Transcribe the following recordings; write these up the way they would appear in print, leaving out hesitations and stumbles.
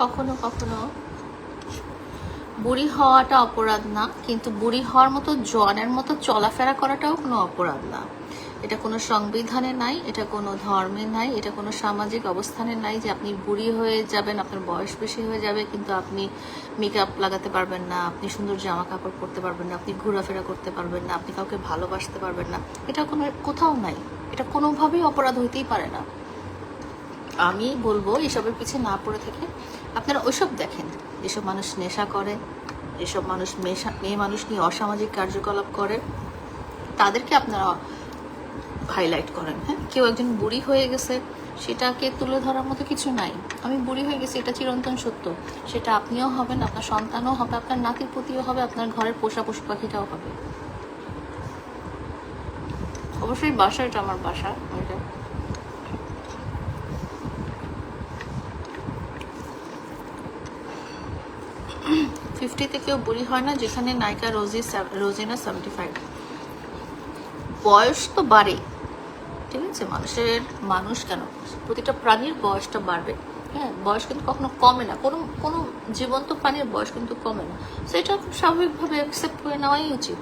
কখনো কখনো বুড়ি হওয়াটা অপরাধ না, কিন্তু বুড়ি হওয়ার মতো জনের মতো চলাফেরা করাটাও কোনো অপরাধ না। এটা কোনো সংবিধানে নাই, এটা কোনো ধর্মে নাই, এটা কোনো সামাজিক অবস্থানে নাই যে আপনি বুড়ি হয়ে যাবেন, আপনার বয়স বেশি হয়ে যাবে কিন্তু আপনি মেকআপ লাগাতে পারবেন না, আপনি সুন্দর জামা কাপড় পরতে পারবেন না, আপনি ঘোরাফেরা করতে পারবেন না, আপনি কাউকে ভালোবাসতে পারবেন না। এটা কোনো কোথাও নাই, এটা কোনোভাবেই অপরাধ হইতেই পারে না। আমি বলবো এসবের পিছিয়ে না পড়ে থেকে আপনারা ওইসব দেখেন যেসব মানুষ নেশা করে, যেসব মানুষ মেয়ে মানুষ নিয়ে অসামাজিক কার্যকলাপ করে, তাদেরকে আপনারা হাইলাইট করেন। হ্যাঁ, কেউ একজন বুড়ি হয়ে গেছে সেটাকে তুলে ধরার মতো কিছু নাই। আমি বুড়ি হয়ে গেছি, এটা চিরন্তন সত্য। সেটা আপনিও হবেন, আপনার সন্তানও হবে, আপনার নাতির পুতিও হবে, আপনার ঘরের পোষা পশু পাখিটাও হবে। অবশ্যই বাসা, এটা আমার বাসা। ওইটা 50-তে কেউ বুড়ি হয় না, যেখানে নায়িকা রোজিনা 75। বয়স তো বাড়ে, ঠিক আছে, মানুষ কেন, প্রতিটা প্রাণীর বয়সটা বাড়বে। হ্যাঁ, বয়স কিন্তু কখনো কমে না, কোনো কোনো জীবন্ত প্রাণীর বয়স কিন্তু কমে না। সেটা খুব স্বাভাবিকভাবে অ্যাকসেপ্ট করে নেওয়াই উচিত।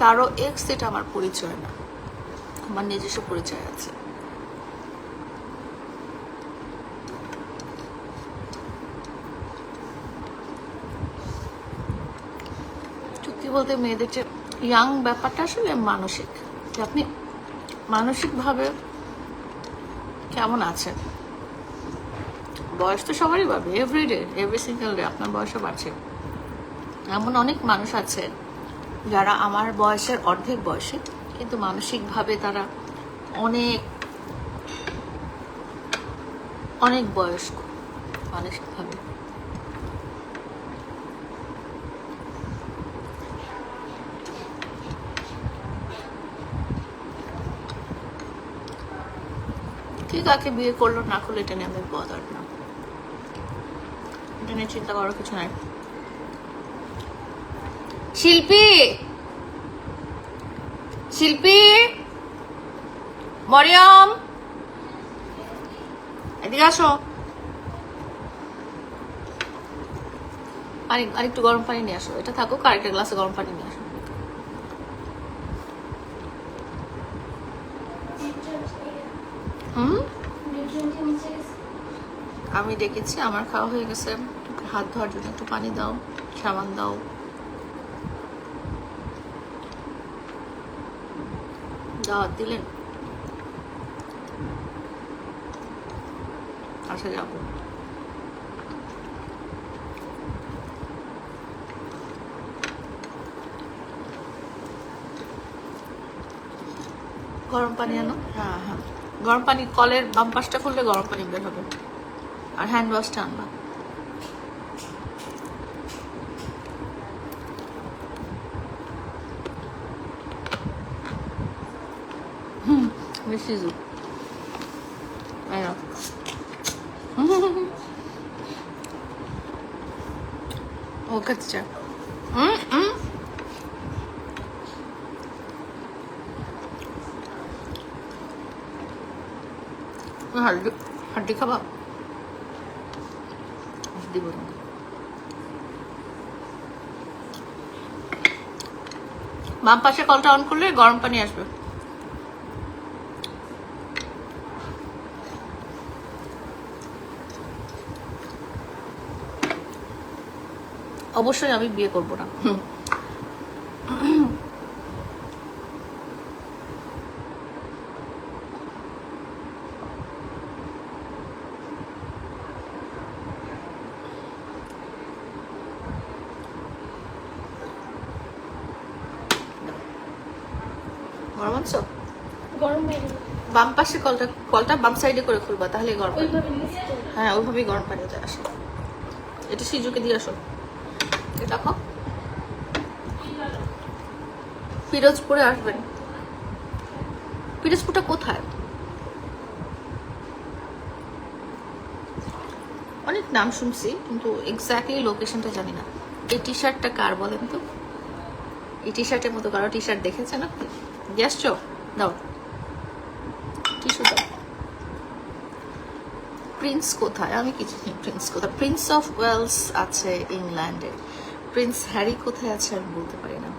কারো এক্স এটা আমার পরিচয় না, আমার নিজস্ব পরিচয় আছে। সত্যি বলতে মেয়েদের যে ইয়াং ব্যাপারটা আসলে মানসিক, যে আপনি মানসিকভাবে কেমন আছেন। বয়স তো সবারই বাড়বে, এভরিডে, এভরি সিঙ্গেল ডে আপনার বয়সও বাড়ছে। এমন অনেক মানুষ আছে যারা আমার বয়সের অর্ধেক বয়সে, কিন্তু মানসিকভাবে তারা অনেক অনেক বয়স্ক মানসিকভাবে। ঠিক আছে, বিয়ে করলো না করলো এটা নিয়ে আমি বদার না, এটা নিয়ে চিন্তা করার কিছু নাই। শিল্পী, শিল্পী, মরিয়ম, এদিকে আসো। আরেকটু গরম পানি নিয়ে আসো, এটা থাকুক, আরেকটা গ্লাসে গরম পানি নিয়ে আসো। আমি ডেকেছি, আমার খাওয়া হয়ে গেছে, হাত ধোয়ার জন্য একটু পানি দাও, সাবান দাও। দাওয়াত দিলেন, আচ্ছা যাবো। গরম পানি আনো। হ্যাঁ হ্যাঁ, গরম পানি, কলের বাম পাশটা খুললে গরম পানি বের হবে। আর হ্যান্ড ওয়াশটা আনবা। সিজু ও কাচ্চা। হাড্ডি খাবা, দিব। বাম পাশে কলটা অন করলে গরম পানি আসবে। অবশ্যই আমি বিয়ে করব না। গরম আনছো? গরম বাইরে। বাম পাশে কলটা বাম সাইডে করে খুলবা, তাহলে গরম পানি। হ্যাঁ, ওইভাবেই গরম পানি আসে। এটা সিজুকে দিয়ে আসো। দেখো, পিরোজপুরে আসবেন। পিরোজপুরটা কোথায়? অনেক নাম শুনছি কিন্তু এক্স্যাক্টলি লোকেশনটা জানি না। এই টি শার্টটা কার বলেন তো? এই টি শার্টের মতো কারো টি শার্ট দেখেছেন আপনি? দিয়ে আসছো? দাও টিস্যু দাও। প্রিন্স কোথায়? আমি কিছু প্রিন্স কোথায়? প্রিন্স অফ ওয়েলস আছে ইংল্যান্ডে, প্রিন্স হ্যারি কোথায় আছে আমি বলতে পারি না।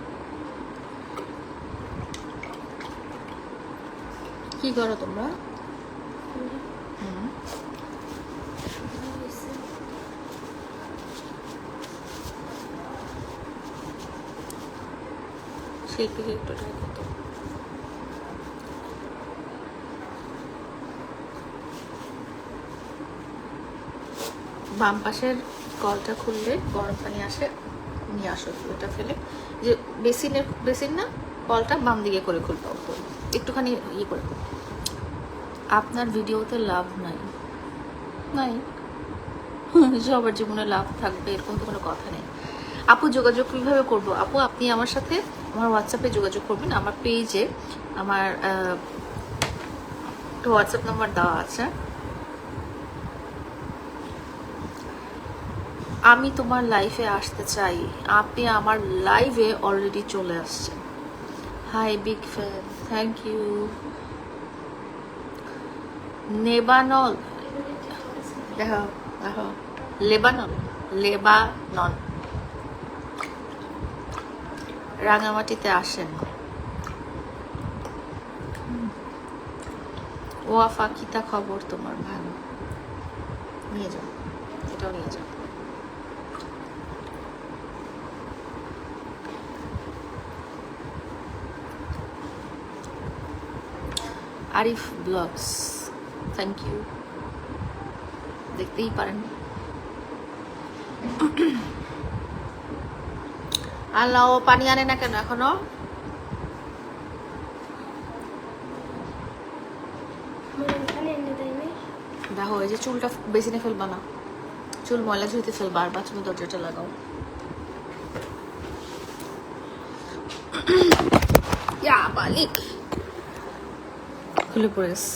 কি করো তোমরা? শিল্পীকে একটু ট্রাই করতো। বাম পাশের কলটা খুললে গরম পানি আসে, নিয়ে আসো ওটা ফেলে। যে বেসিন না, কলটা বাম দিকে করে খুলবো, একটুখানি ইয়ে করে। আপনার ভিডিওতে লাভ নাই? নাই, সবার জীবনে লাভ থাকবে এরকম তো কোনো কথা নেই। আপু যোগাযোগ কিভাবে করবো? আপু আপনি আমার সাথে আমার হোয়াটসঅ্যাপে যোগাযোগ করবেন। আমার পেজে আমার হোয়াটসঅ্যাপ নাম্বার দেওয়া আছে। আমি তোমার লাইফে আসতে চাই, আপনি আমার লাইভে অলরেডি চলে আসছেন। Hi big fan, thank you. নেবানল, দেখো দেখো, লেবানন, লেবানন, রাঙামাটিতে আসেন। ওয়াফা কিতা খবর তোমার? ভালো, নিয়ে যাও, এটাও নিয়ে যাও। আরিফ ব্লগস, থ্যাংক ইউ, দেখতেই পারেন। আল্লাহ, পানি আনে না কেন এখনো? দেখো এই যে চুলটা বেসিনে ফেলবা না, চুল ময়লা ঝুড়িতে ফেলবা, আর বাথরুমে দরজাটা লাগাও। ইয়া মালিক, খুলে পড়ে গেছে।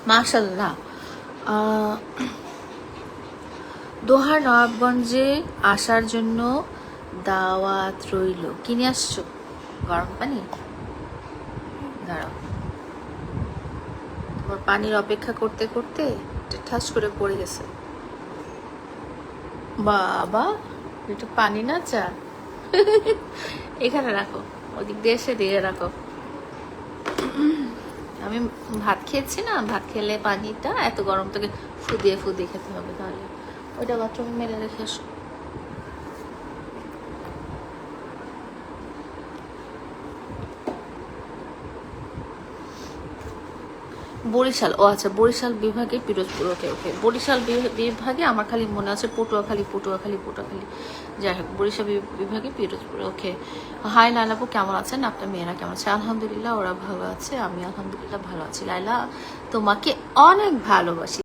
মাশাল্লাহ। দোহার নবাবগঞ্জে আসার জন্য দাওয়াত রইল। কিনে আসছো গরম পানি? দাঁড়াও, তোমার পানির অপেক্ষা করতে করতে ঠাস করে পড়ে গেছে। বাবা, এটা পানি না চা? এখানে রাখো, ওদিক দিয়ে এসে দিয়ে রাখো। আমি ভাত খেয়েছি না, ভাত খেলে পানিটা এত গরম থেকে ফুদিয়ে ফুদিয়ে খেতে হবে, তাহলে ওইটা বাথরুমে মেরে রেখে আসো। বরিশাল, ও আচ্ছা, বরিশাল বিভাগে পিরোজপুর, ওকে ওকে। বরিশাল বিভাগে আমার খালি মনে আছে পটুয়াখালী, যাই হোক, বরিশাল বিভাগে পিরোজপুর, ওকে। হাই লাইলাপু, কেমন আছেন? আপনার মেয়েরা কেমন আছে? আলহামদুলিল্লাহ, ওরা ভালো আছে, আমি আলহামদুলিল্লাহ ভালো আছি। লাইলা, তোমাকে অনেক ভালোবাসি।